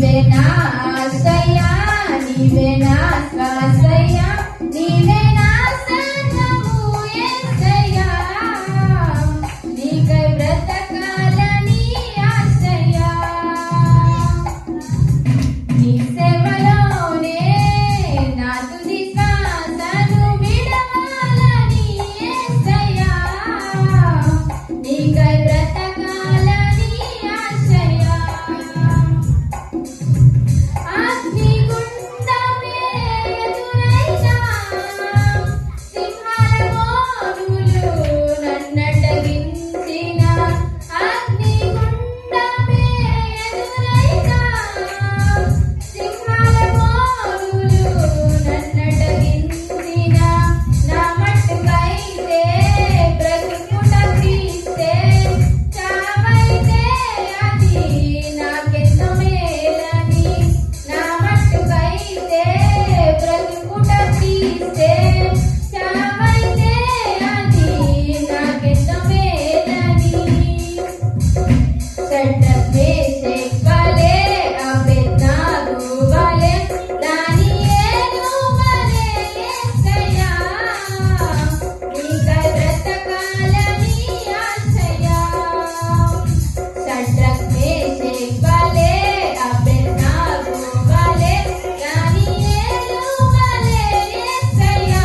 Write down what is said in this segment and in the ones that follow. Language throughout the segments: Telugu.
నీవే నా ఆశ్రయ నీవే నా శ్వాసయ నీవే నా సర్వము యేసయ్యా నీకై బ్రతకాలని ఆశయ నీ సేవలోనే నా తుది శ్వాసను విడవాలని యేసయ్యా నీకై బ్రతకాలని ఆశయ అగ్నిగుండమే ఎదురైనా సింహాల మోగులు నన్నటగించిన అగ్నిగుండమే ఎదురైనా సింహాల మోగులు నన్నటగించిన నా మట్టుకైతే బ్రతుకుట క్రీస్తే చావైతే అది నాకెంతో మేలని నా మట్టుకైతే బ్రతుకుట క్రీస్తే చావైతే అది నాకెంతో మేలని షడ్రక్‌మేషక్ వలె అబేద్నగో వలె దానియేలు వలె యేసయ్యా నీకై బ్రతకాలని ఆశయ షడ్రక్‌మేషక్ వలె అబేద్నగో వలె దానియేలు వలె యేసయ్యా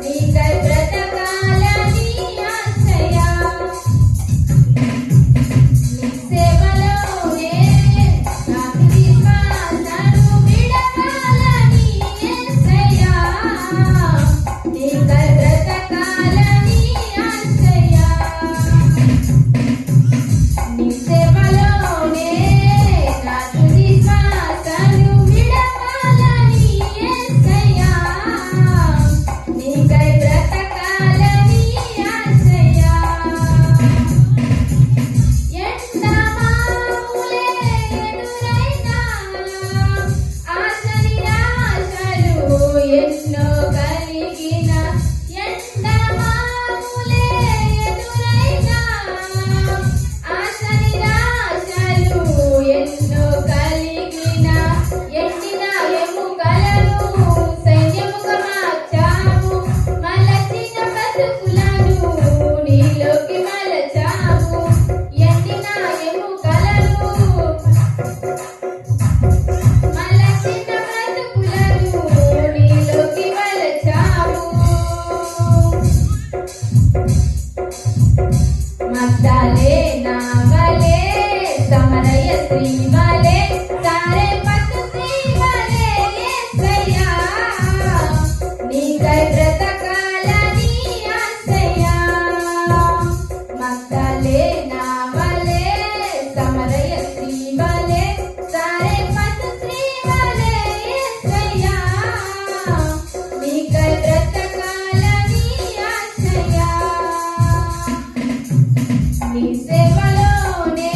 నీకై బ్రతకాలని ఆశయ నీ సేవలోనే నా తుది శ్వాసను విడవాలని యేసయ్యా నీకై బ్రతకాలని ఆశయ నీ సేవలోనే నా తుది శ్వాసను విడవాలని యేసయ్యా నీకై బ్రతకాలని ఆశయ ఎండమావులే ఎదురైనా ఆశ నిరాశలు ఎన్నో కలిగిన ఎండమావులే ఎదురైనా ఆశ నిరాశలు ఎన్నో కలిగిన ఎండిన ఎముకలను సైన్యముగా మార్చావు మలచిన బ్రతుకులను నీలోకి మలచావు ఎండిన ఎముకలను మలచిన బ్రతుకులను నీలోకి మలచావు మగ్దలేనా వలె సమరయ స్త్రీ వలె సారెపతు స్త్రీ వలె యేసయ్యా నీకై బ్రతకాలని ఆశయ మగ్దలేనా వలె సమరయ స్త్రీ వలె సారెపతు స్త్రీ వలె యేసయ్యా నీకై బ్రతకాలని ఆశయ నీ సేవలోనే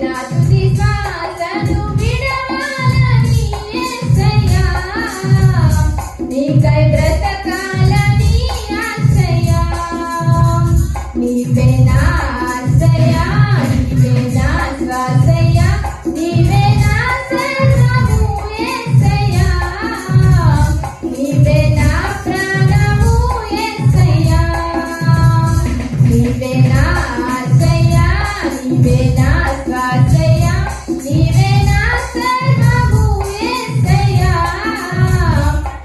నా తుది శ్వాసను విడవాలని యేసయ్యా నీకై బ్రతకాలని ఆశయ నీవే నా ఆశ్రయ నీవే నా శ్వాసయ నీవే నా సర్వము యేసయ్యా నీవే నా ప్రాణము యేసయ్యా నీవే నా ఆశ్రయ నీవే నా శ్వాసయ నీవే నా సర్వము యేసయ్యా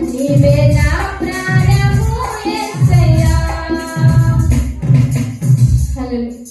నీవే నా ప్రాణము యేసయ్యా హల్లెలూయా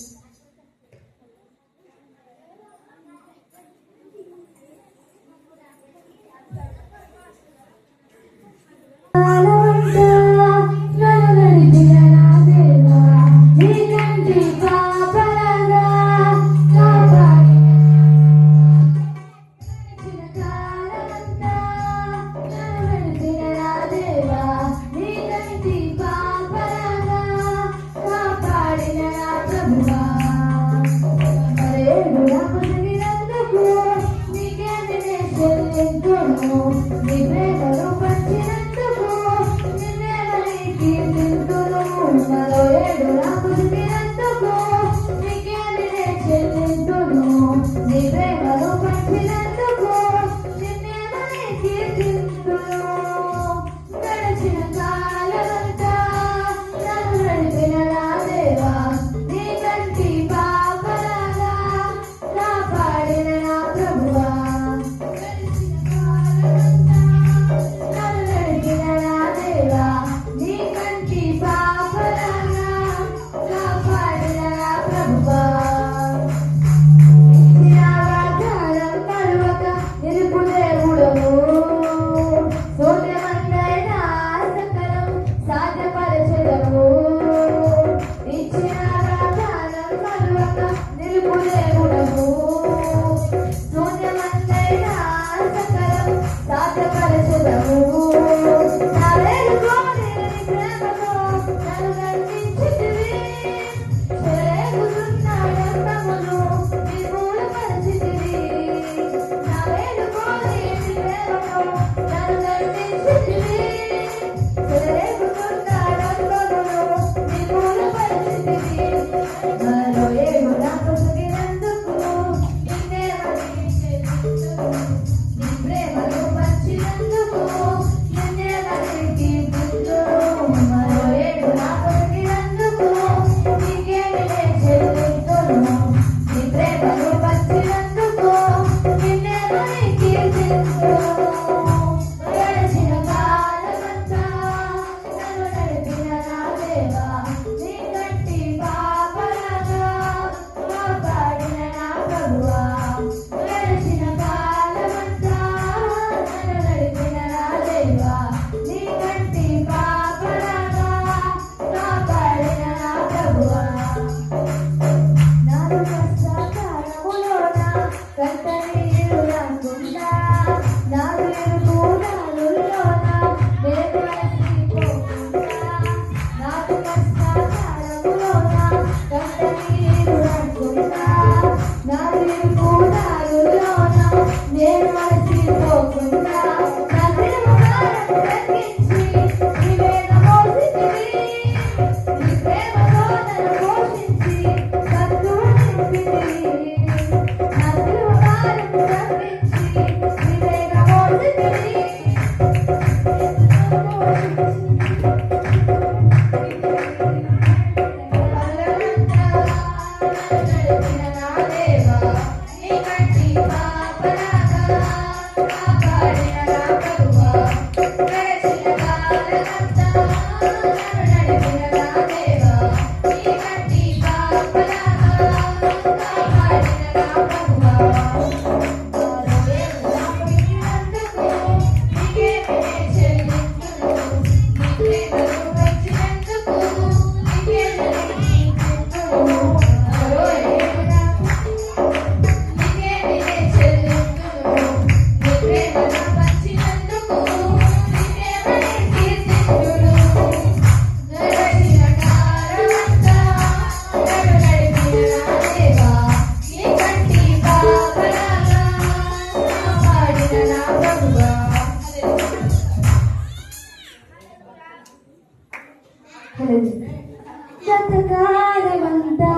శతకాలమంతా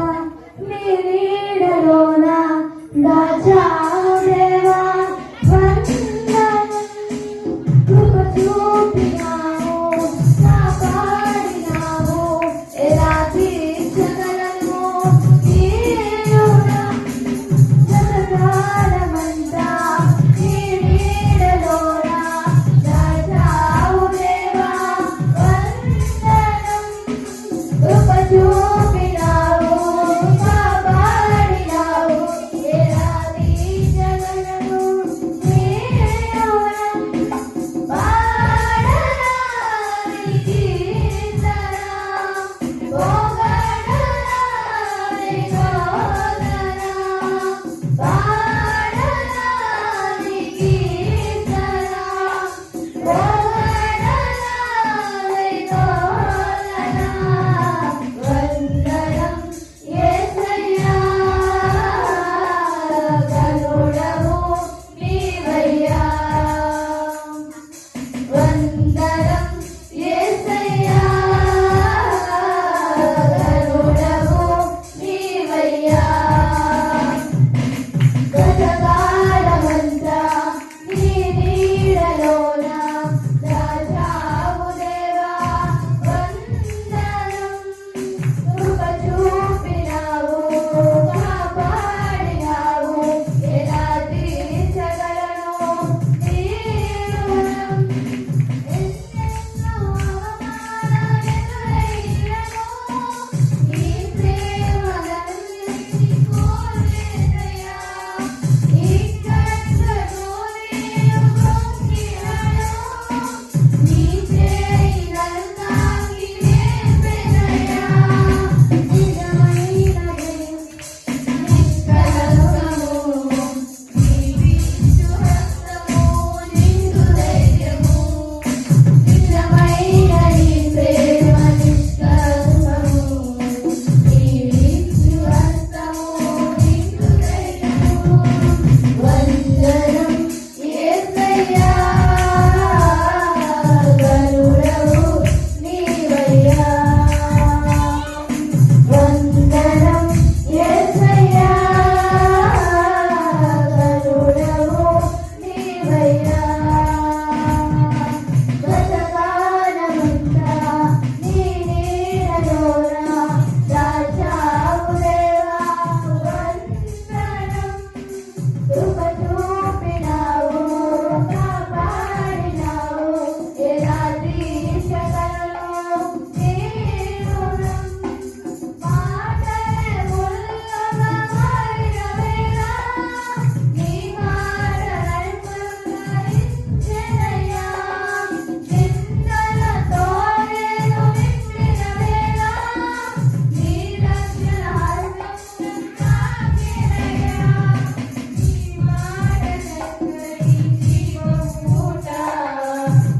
నీ నీడలోన దాచావు దేవా వందనం. కృప చూపినావు, కాపాడినావు, ఎలా తీర్చగలను ఈ రుణం. శతకాలమంతా నీ నీడలోన దాచావు దేవా వందనం. కృప చూపినావు, కాపాడినావు, ఎలా తీర్చగలను నీ రుణం. పాడనా నీ కీర్తన, పొగడనా నీ గానన. పాడనా నీ కీర్తన, పొగడనా నీ గానన. వందనం యేసయ్యా, గరుడవు నీవయ్యా. వందనం యేసయ్యా, గరుడవు నీవయ్యా. గతకాలమంతా నీ నీడలోన దాచావు దేవా వందనం. కృప చూపినావు, కాపాడినావు, ఎలా తీర్చగలను నీ రుణం. ఎన్నెన్నో అవమానాలు ఎదురైనను, నీ ప్రేమలన్నిటినీ కోరేదయ్యా. ఇక్కడకు నేను కృంగినను, నీ చేయి నన్ను తాకి లేపెనయ్యా. నిజమైన నిష్కళంకము, నీవిచ్చు హస్తము, నిండు ధైర్యము. నిజమైన నీ ప్రేమ నిష్కళంకము, నీవిచ్చు హస్తము, నిండు ధైర్యము. వందనం యేసయ్యా, గరుడవు నీవయ్యా. వందనం యేసయ్యా, గరుడవు నీవయ్యా. గతకాలమంతా నీ నీడలోన దాచావు దేవా వందనం. కృప చూపినావు, కాపాడినావు, ఎలా తీర్చగలను నీ రుణం. మాటలే ముళ్ళుగా మారిన వేళ, నీ మాట నలుపురుగరించెనయ్యా. నిందలతో నేను నిండిన వేళ, నీ రక్షణ హస్తము తాకినయ్యా. నీ మాట చక్కని జీవమూట,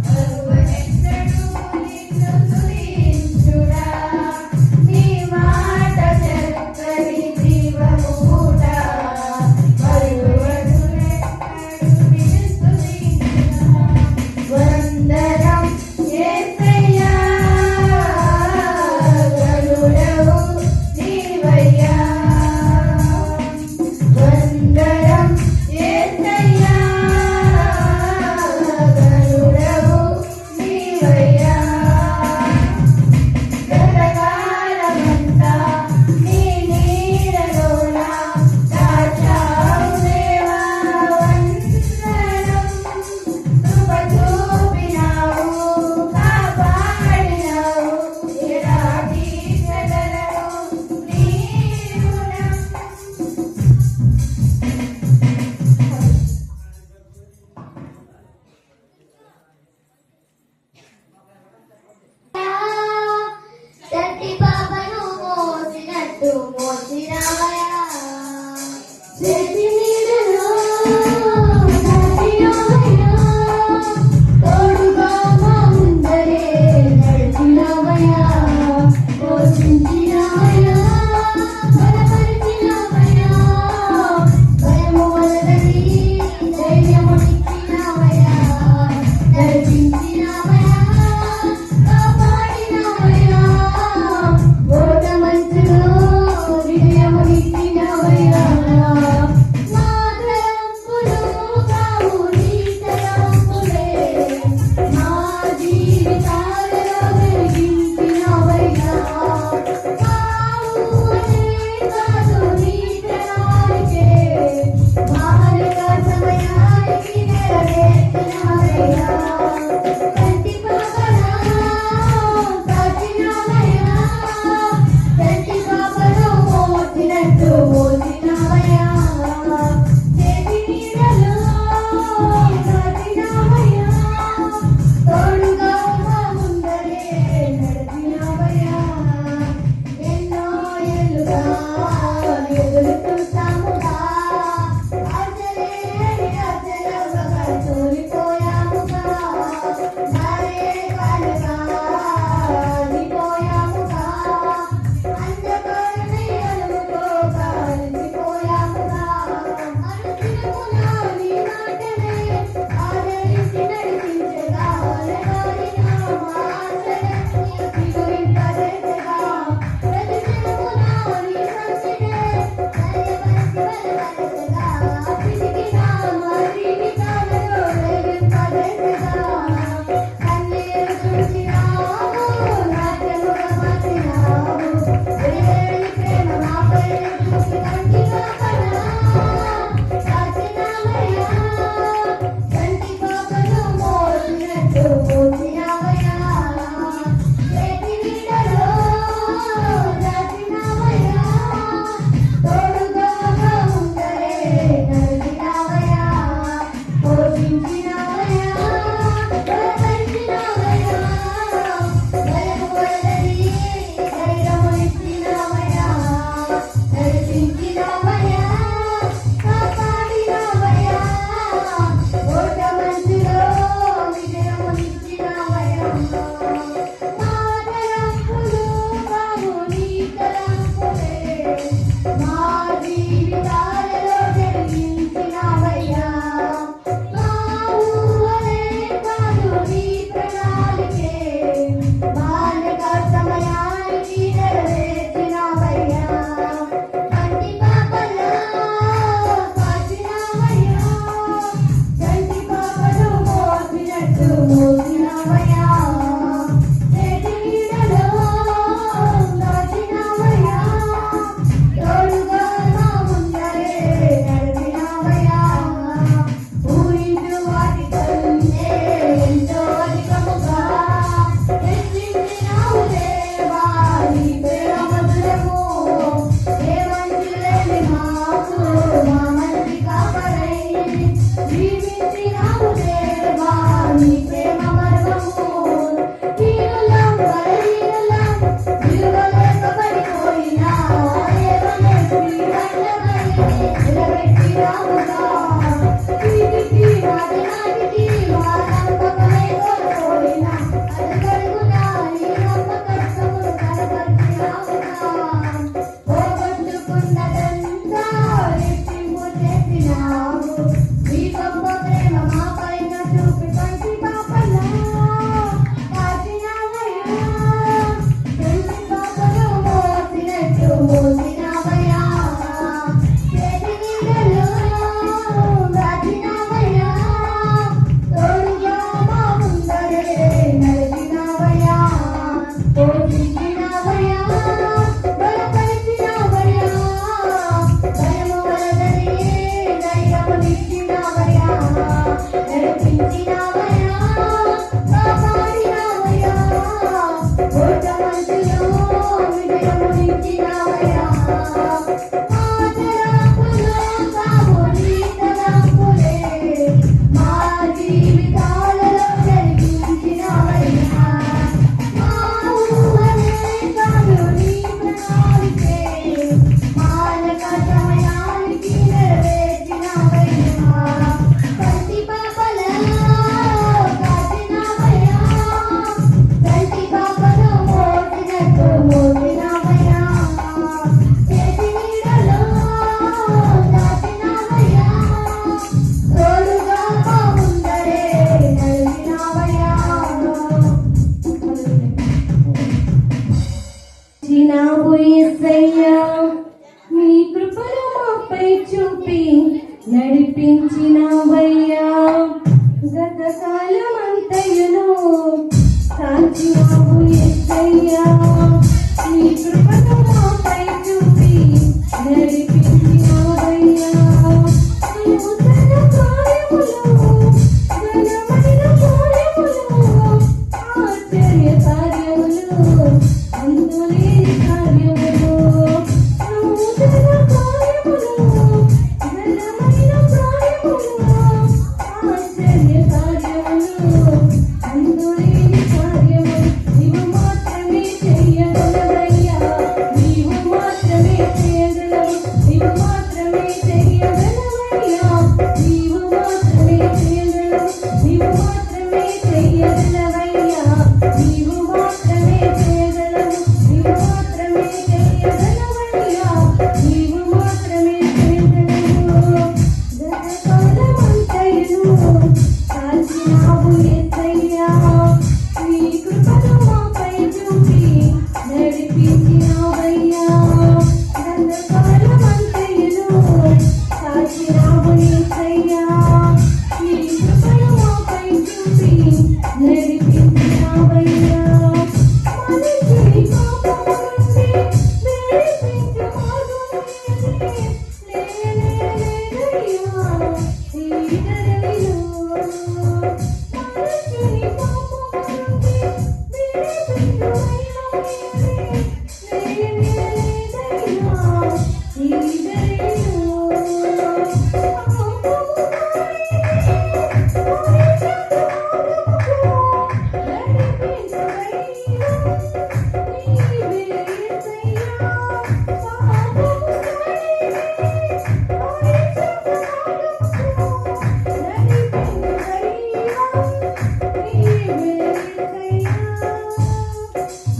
మరువనెన్నడూ నిన్ను స్తుతించుడా. నీ మాట చక్కని జీవమూట, మరువనెన్నడూ నిన్ను స్తుతించుడా. వందనం యేసయ్యా, గరుడవు నీవయ్యా. వందనం యేసయ్యా, గరుడవు నీవయ్యా. గతకాలమంతా నీ నీడలోన దాచావు దేవా వందనం. కృప చూపినావు, కాపాడినావు, ఎలా తీర్చగలను నీ రుణం. కాచినావు యేసయ్యా నీ కృపను మాపై చూపి నడిపించినావయ్యా గతకాలమంతయును కాచినావు యేసయ్యా నీ కృపను మాపై చూపి నడిపించినావయ్యా నూతన కార్యములు ఘనమైన కార్యములు ఆశ్చర్య కార్యములు అంతులేని కార్యములు నూతన కార్యములు ఘనమైన కార్యములు ఆశ్చర్య కార్యములు అంతులేని కార్యములు నీవు మాత్రమే చేయగలవయ్యా నీవు మాత్రమే చేయగలవు నీవు మాత్రమే చేయగలవయ్యా నీవు మాత్రమే చేయగలవు నీవు మాత్రమే చేయగలవయ్యా నీవు మాత్రమే చేయగలవు నీవు మాత్రమే చేయగలవయ్యా నీవు మాత్రమే చేయగలవు గతకాలమంతయును కాచినావు యేసయ్యా నీ కృపను మాపై చూపి నడిపించినావయ్యా గతకాలమంతయును కాచినావు యేసయ్యా నీ కృపను మాపై చూపి నడిపించినావయ్యా మనిషి పాపము నుండి విడిపించు మార్గము లేనేలేదయ్యా ఈ ధరణిలో మనిషిని పాపము నుండి విడిపించు లేనేలేదయ్యా ఈ ధరణిలో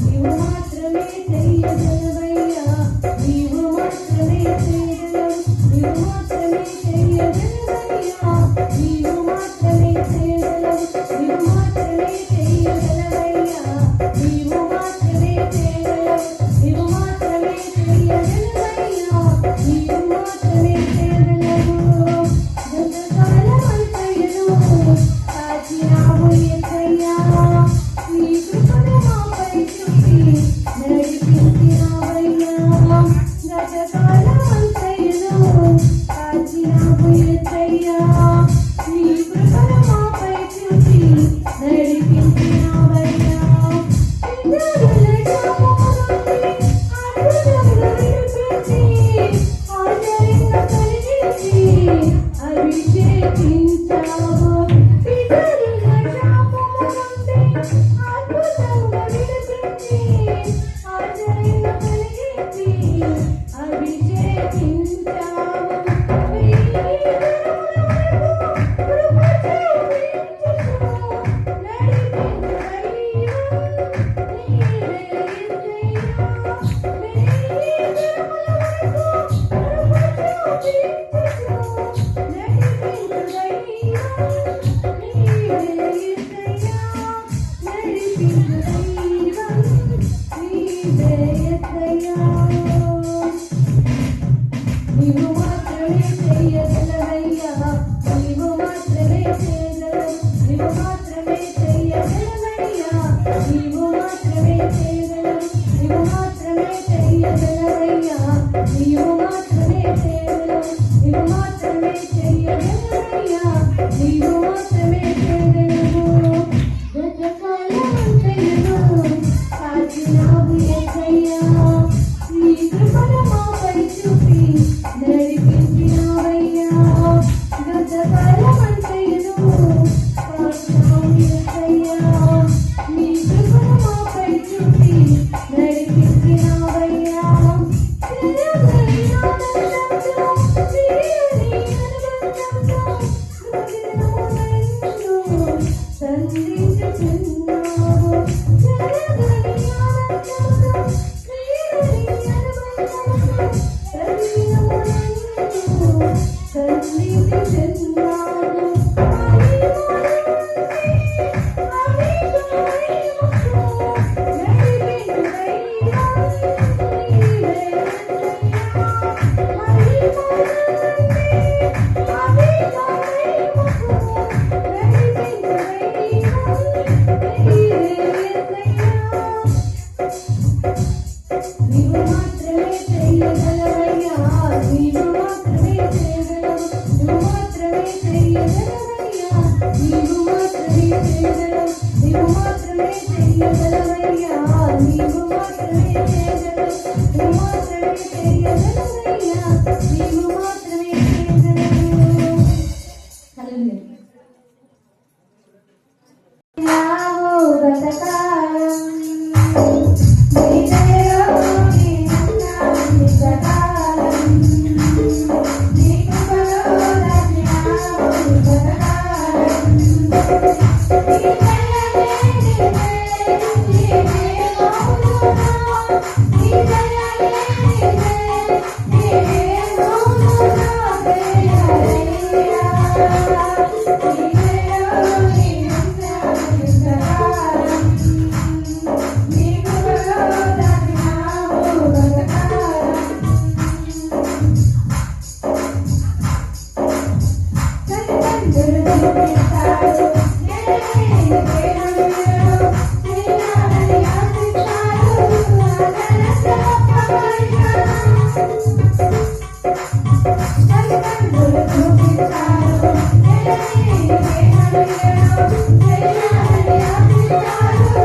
నీవు మాత్రమే చేయగలవయ్యా నీవు మాత్రమే చేయగలవు నీవు మాత్రమే చేయగలవయ్యా నీవు మాత్రమే చేయగలవు నీవు మాత్రమే చేయగలవయ్యా నీవు మాత్రమే చేయగలవు నీవు మాత్రమే చేయగలవయ్యా నీవు మాత్రమే చేయగలవు గతకాలమంతయును కాచినావు యేసయ్యా నీ కృపను మాపై చూపి నడిపించినావయ్యా గతకాలమంతయును కాచినావు యేసయ్యా నీ కృపను మాపై చూపి నడిపించినావయ్యా ఇతరుల శాపము నుండి అద్భుతములు విడిపించి ఆదరణ కలిగించి అభిషేకించావు ఇతరుల శాపము నుండి అద్భుతములు విడిపించి ఆదరణ కలిగించి అభిషేకించావు నీవు మాత్రమే చేయగలవయ్యా నీవు మాత్రమే చేయగలవు నీవు మాత్రమే చేయగలవయ్యా నీవు మాత్రమే చేయగలవు నీవు మాత్రమే చేయగలవయ్యా నీవు మాత్రమే చేయగలవు నీవు మాత్రమే చేయగలవయ్యా నీవు మాత్రమే చేయగలవు గతకాలమంతయును కాచినావు యేసయ్యా నీ కృపను మాపై చూపి నడిపించినావయ్యా గతకాలమంతయును కాచినావు యేసయ్యా నీ కృపను మాపై చూపి నడిపించినావయ్యా జయజయనాథ చేయగలవయ్యా నీవు మాత్రమే చేయగలవు నువ్వు మాత్రమే చేయగలవయ్యా నీవు మాత్రమే చేయగలవు హల్లెలూయా నావో గతకాలం నీ దయలో నీ ఉన్నాని సకాలం నీ కృపలో దాచినావు గతకాలం నీ దయలే నీవే మౌనునా నీ దయలే నీవే మౌనునా దయలయ్యా నీ దయలో నీ ఉన్నాని సకాలం నీ కృపలో దాచినావు గతకాలం తల్లిదండ్రులు దీవిస్తారు నేనే ప్రేమలో నేనాడని ఆశిస్తారు తల్లిదండ్రులు చూపిస్తారు నేనే ప్రేమలో నేనాడని ఆశిస్తారు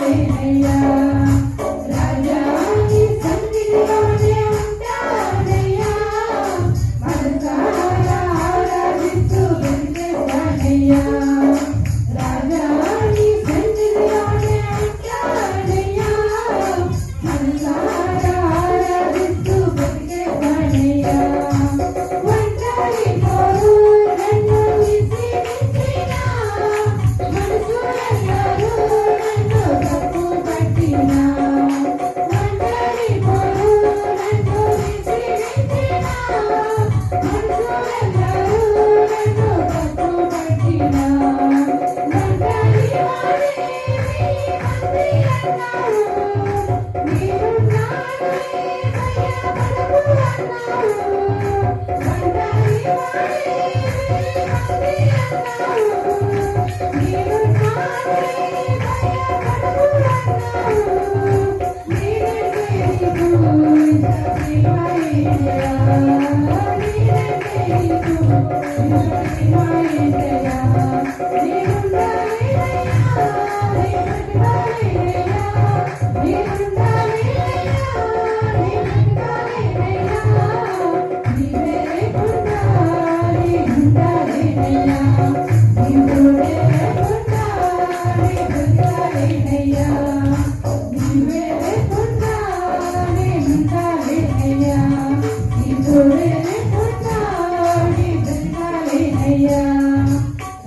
ఉంటానేనయ్యా రాజా నీ సన్నిధిలోనే ఉంటానయ్యా మనసారా ఆరాధిస్తూ బ్రతికేస్తానయ్యా రాజా నీ సన్నిధిలోనే ఉంటానయ్యా మనసారా ఆరాధిస్తూ బ్రతికేస్తానయ్యా ఒంటరి పోరు నన్ను విసిగించినా మనసులన్నారు నన్ను తప్పు పట్టినా ఒంటరి పోరు నన్ను విసిగించినా మనసులన్నారు నన్ను తప్పు పట్టినా ఒంటరి వాడే నీ మంది అన్నారు నీవున్నావే భయపడకు అన్నారు ఒంటరి వాడే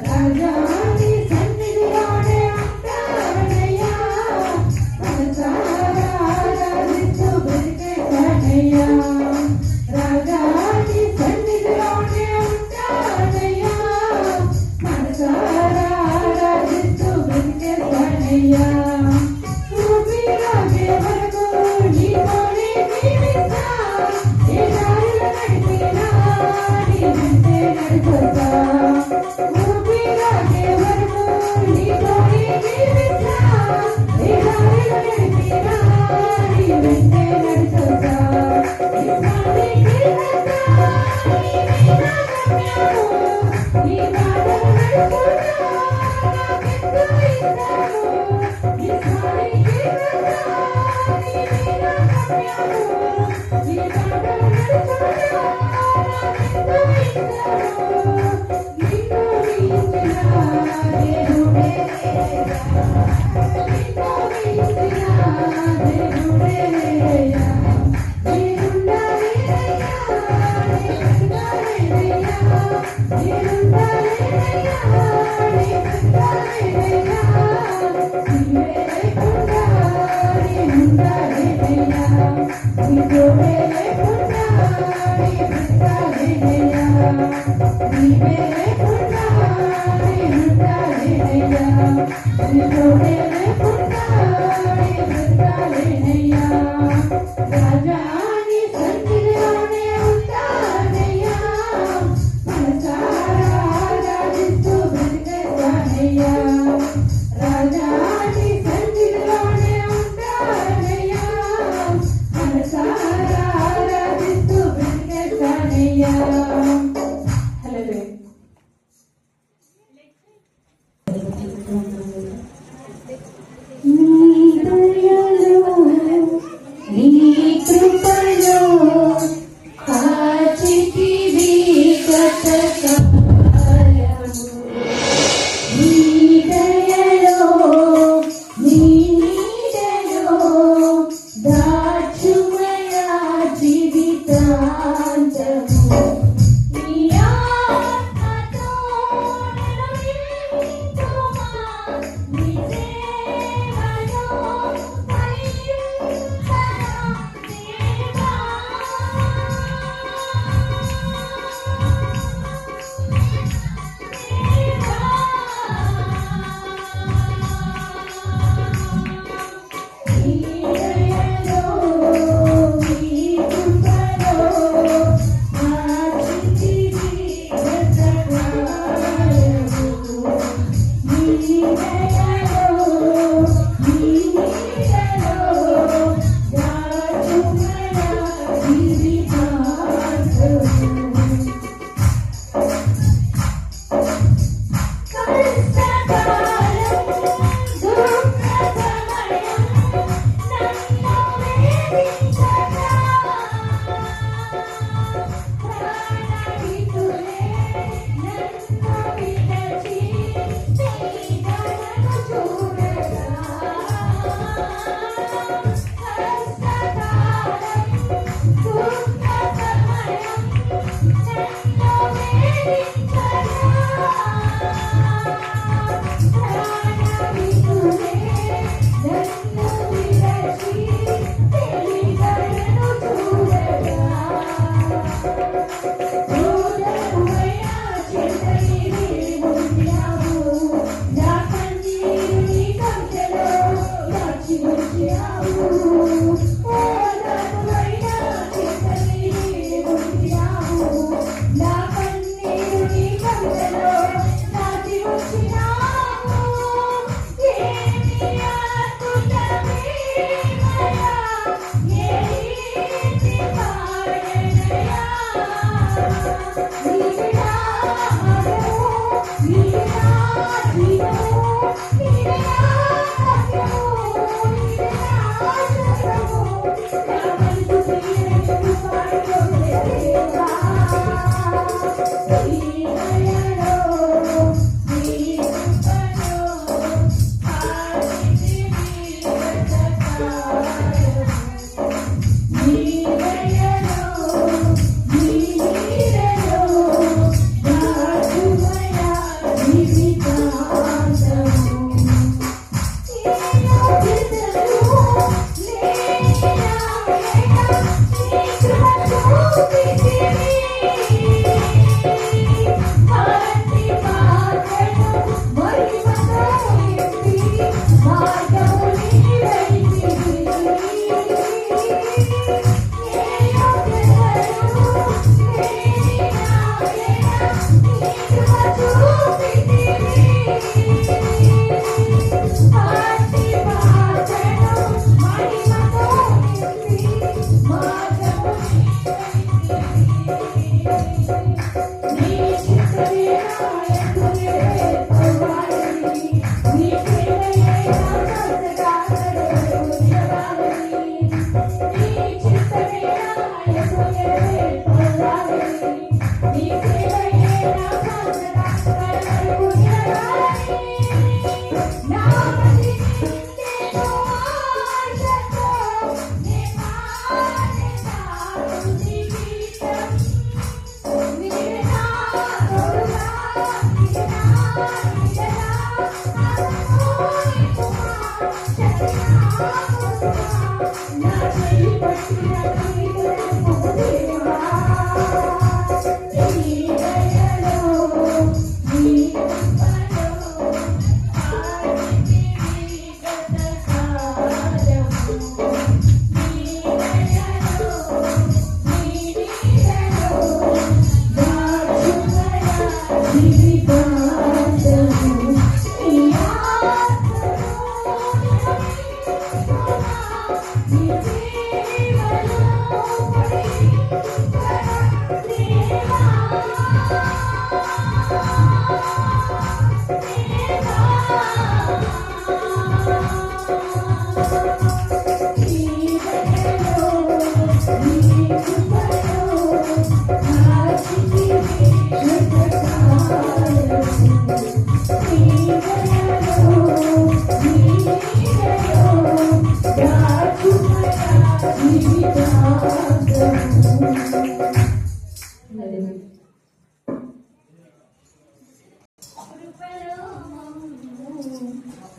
రాజా నీ సన్నిధిలోనే ఉంటానయ్యా మనసారా ఆరాధిస్తూ బ్రతికేస్తానయ్యా రాజా నీ సన్నిధిలోనే ఉంటానయ్యా మనసారా ఆరాధిస్తూ బ్రతికేస్తానయ్యా ఊపిరాగే వరకు నీతోనే జీవిస్తా ఏ దారిలో నడిచినా నీ వెంటే నడుచుతా ఊపిరాగే వరకు నీతోనే జీవిస్తా ఏ దారిలో నడిచినా నీ వెంటే నడుచుతా ఇస్మానికి రక్షా నీవే నా గమ్యము నీ బాటలు నడుచుతా నాకెంతో ఇష్టము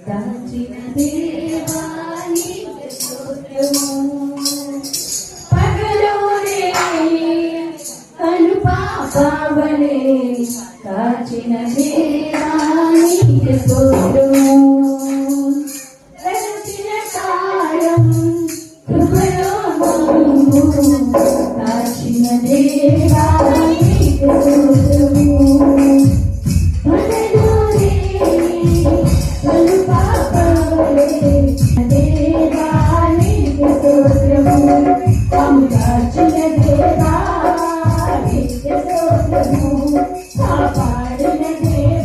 దాచిన దేవాని పగలోనే కను పాపవలే కాచిన దేవాని స్తోత్రము రచిన కాలం కృపలో మమ్ము కాచిన దేవాని స్తోత్రము కాపాడిన దేవా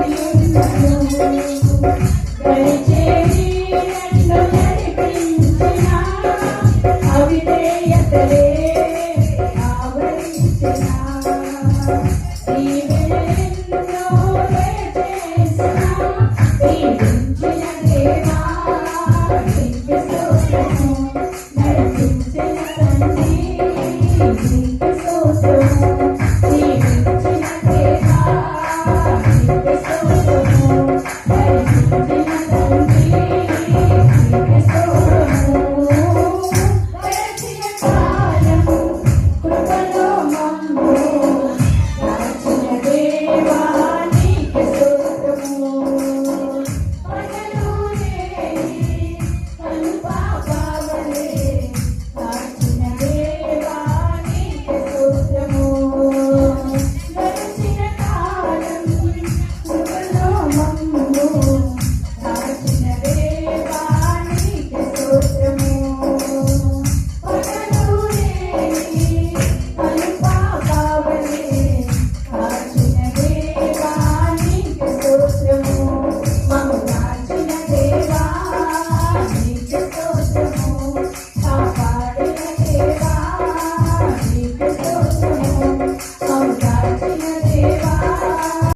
యేసు